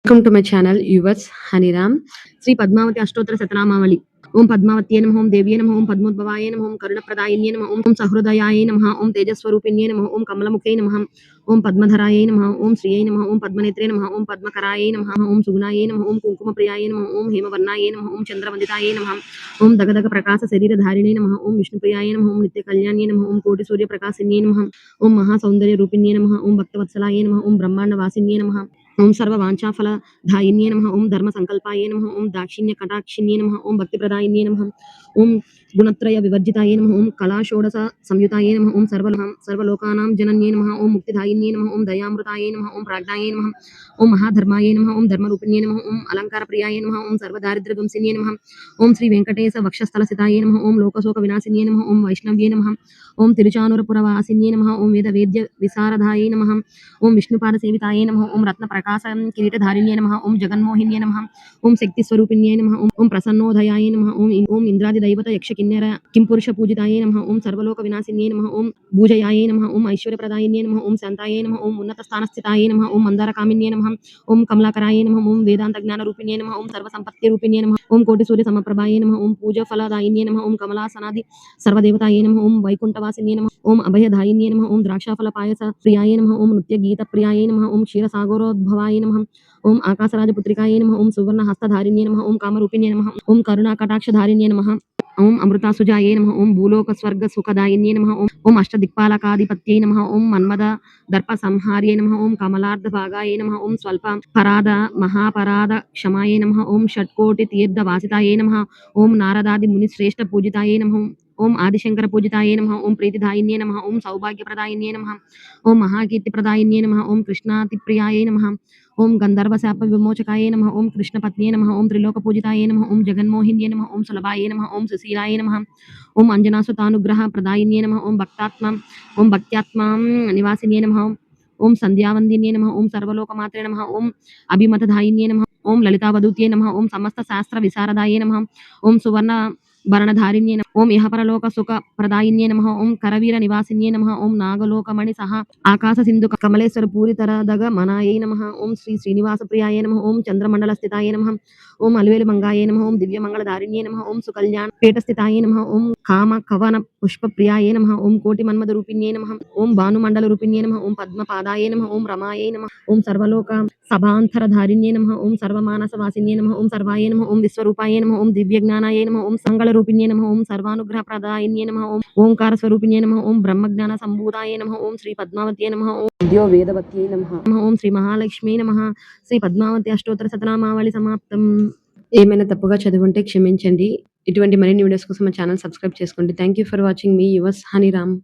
Welcome to my channel yours Haniram. Shri Padmavati అష్టోత్తర శతనామావళి. ఓం పద్మావత్యై నమః, ఓం దేవ్యై నమః, ఓం పద్మోద్భవాయ నమః, ఓం కరుణప్రదాయిన్యై నమః, ఓం సహృదయాయ నమః, ఓం తేజస్వరూపిణ్యై నమః, ఓం కమలముఖై నమః, ఓం పద్మధరాయై నమః, ఓం శ్రియై నమః, ఓం పద్మనేత్రే నమః, ఓం పద్మకరాయై నమః, ఓం సుగుణాయై నమః, ఓం కుంకుమప్రియాయై నమః, ఓం హేమవర్ణాయై నమః, ఓం చంద్రవందితాయై నమః, ఓం దగదగ ప్రకాశ శరీరధారిణై నమః, ఓం విష్ణుప్రియాయై నమః, ఓం నిత్యకళ్యాణ్యై నమః, ఓం కోటి సూర్యప్రకాశిన్యై నమః, ఓం మహాసౌందర్యరూపిణ్యై నమః, ఓం భక్తవత్సలాయై నమః, ఓం బ్రహ్మాండవాసిన్యై నమః, ఓం సర్వవాంఛాఫలదాయిన్యై నమః, ఓం ధర్మసంకల్పాయ నమః, ఓం దాక్షిణ్యకటాక్షిణ్యై నమః, ఓం భక్తిప్రదాయిన్యై నమః, ఓం గుణత్రయ వివర్జితాయ నమః, ఓం కళాషోడశ సంయుతాయ నమః, ఓం సర్వలోకానాం జనన్యై నమః, ఓం ముక్తిదాయిన్యై నమః, ఓం దయామృతాయ నమః, ఓం ప్రాజ్ఞాయై నమః, ఓం మహాధర్మాయ నమః, ఓం ధర్మరూపిణ్యై నమః, ఓం అలంకారప్రియాయ నమః, ఓం సర్వదారిద్ర్యధ్వంసిన్యై నమః, ఓం శ్రీ వెంకటేశ వక్షస్థలస్థితాయ నమః, ఓం లోకశోక వినాశిన్యై నమః, ఓం వైష్ణవ్యై నమః, ఓం తిరుచానూరపురవాసిన్యై నమః, ఓం వేద వేద్య విశారదాయ నమః, ఓం విష్ణుపాద సేవితాయ నమః, ఓం రత్న ప్రకాశ కిరీటధారిణ్యై నమః, ఓం జగన్మోహిన్యై నమః, ఓం శక్తి స్వరూపిణ్యై నమః, ఓం ప్రసన్నోదయాయ నమః, ఓం ఇంద్రాది దైవత యక్ష కిన్నెర కింపురుష పూజితాయ నమః, ఓం సర్వలోక వినాశిన్యై నమః, ఓం భూజయాయ నమః, ఓం ఐశ్వర్యప్రదాయిన్యై నమః, ఓం శాంతాయ నమః, ఓం ఉన్నత స్థానస్థితాయ నమః, ఓం మందారకామిన్యై నమః, ఓం కమలాకరాయ నమః, ఓం వేదాంత జ్ఞాన రూపిణ్యై నమః, ఓం సర్వసంపత్తి రూపిణ్యై నమః, ఓం కోటి సూర్య సమప్రభాయ నమః, ఓం పూజ ఫలదాయిన్యై నమః, ఓం కమలాసనాది సర్వదేవతాయ నమః, ఓం వైకుంఠవాసిన్యై నమః, ఓం అభయదాయిన్యై నమః, ఓం ద్రాక్షాఫల పాయస ప్రియాయ నమః, ఓం నృత్య గీత ప్రియాయ నమః, ఓం క్షీరసాగరోద్భవాయ నమః, ఓం ఆకాశరాజపుత్రికాయ నమః, ఓం సువర్ణ హస్తధారిణ్యై నమః, ఓం కామరూపిణ్యై నమః, ఓం కరుణా కటాక్షధారిణ్యై నమః, ఓం అమృతాసుజాయై నమః, ఓం భూలోక స్వర్గ సుఖదాయిన్యై నమః, ఓం అష్టదిక్పాలకాధిపత్యై నమః, ఓం మన్మద దర్ప సంహార్యై నమః, ఓం కమలార్ధ భాగాయ నమః, ఓం స్వల్ప పరాధ మహాపరాధ క్షమాయై నమః, ఓం షట్కోటి తీర్థ వాసితాయై నమః, ఓం నారదాది ముని శ్రేష్ఠ పూజితాయై నమః, ఓం ఆదిశంకర పూజితాయై నమః, ఓం ప్రీతిదాయిన్యై నమః, ఓం సౌభాగ్యప్రదాయిన్యై నమః, ఓం మహాకీర్తిప్రదాయిన్యై నమః, ఓం కృష్ణాతిప్రియాయై నమః, ఓం గంధర్వ శాప విమోచకాయ నమః, ఓం కృష్ణపత్న్యై నమః, ఓం త్రిలోక పూజితాయై నమః, ఓం జగన్మోహిన్యై నమః, ఓం సులభాయై నమః, ఓం సుశీలాయ నమః, ఓం అంజనాసుతానుగ్రహ ప్రదాయిన్యై నమః, ఓం భక్త్యాత్మాం నివాసిన్యై నమః, ఓం సంధ్యావందిన్యై నమః, ఓం సర్వలోకమాత్రే నమః, ఓం అభిమతధాయిన్యై నమః, ఓం లలితావధూత్యై నమః, ఓం సమస్త శాస్త్ర విశారదాయై నమః, ఓం సువర్ణ భరణధారిణ్యై నమః, ఓం ఇహపరలోక సుఖ ప్రదాయిన్యై నమః, ఓం కరవీర నివాసిన్యై నమః, ఓం నాగలోకమణి సహా ఆకాశ సింధు కమలేశ్వర పూరితరదగ మనాయై నమః, ఓం శ్రీ శ్రీనివాస ప్రియాయ నమః, ఓం చంద్రమండల స్థితాయ నమః, ఓం అలివేలు మంగాయ నమః, ఓం దివ్యమంగళధారిణ్యై నమః, ఓం సుకల్యాణ పీఠస్థితాయ నమః, ఓం కామ కవన పుష్ప ప్రియాయ నమః, ఓం కోటి మన్మద రూపిణ్యై నమః, ఓం భానుమండల రూపిణ్యై నమః, ఓం పద్మపాదాయ నమః, ఓం రమాయై నమః, ఓం సర్వలోక సభాంతరధారిణ్యై నమః, ఓం సర్వమానస వాసిన్యై నమః, ఓం సర్వాయ నమః, ఓం విశ్వరూపాయ నమః, ఓం దివ్యజ్ఞానాయ నమః, ఓం సంగళ రూపిణ్యై నమః, ఓం సర్వానుగ్రహ ప్రదాయిన్యై నమః, ఓం ఓంకార స్వరూపిణ్యై నమః, ఓం బ్రహ్మజ్ఞాన సంభూతాయ నమః, ఓం శ్రీ పద్మావత్యై నమః, ఓం విద్యో వేదవత్యై నమః, ఓం శ్రీ మహాలక్ష్మీ నమః. శ్రీ పద్మావతి అష్టోత్తర శతనామావళి సమాప్తం. ఏమైనా తప్పుగా చదువుంటే క్షమించండి. ఇటువంటి మరిన్ని వీడియోస్ కోసం మా ఛానల్ సబ్స్క్రైబ్ చేసుకోండి. థ్యాంక్ యూ ఫర్ వాచింగ్ మీ యువర్స్ హనిరామ్.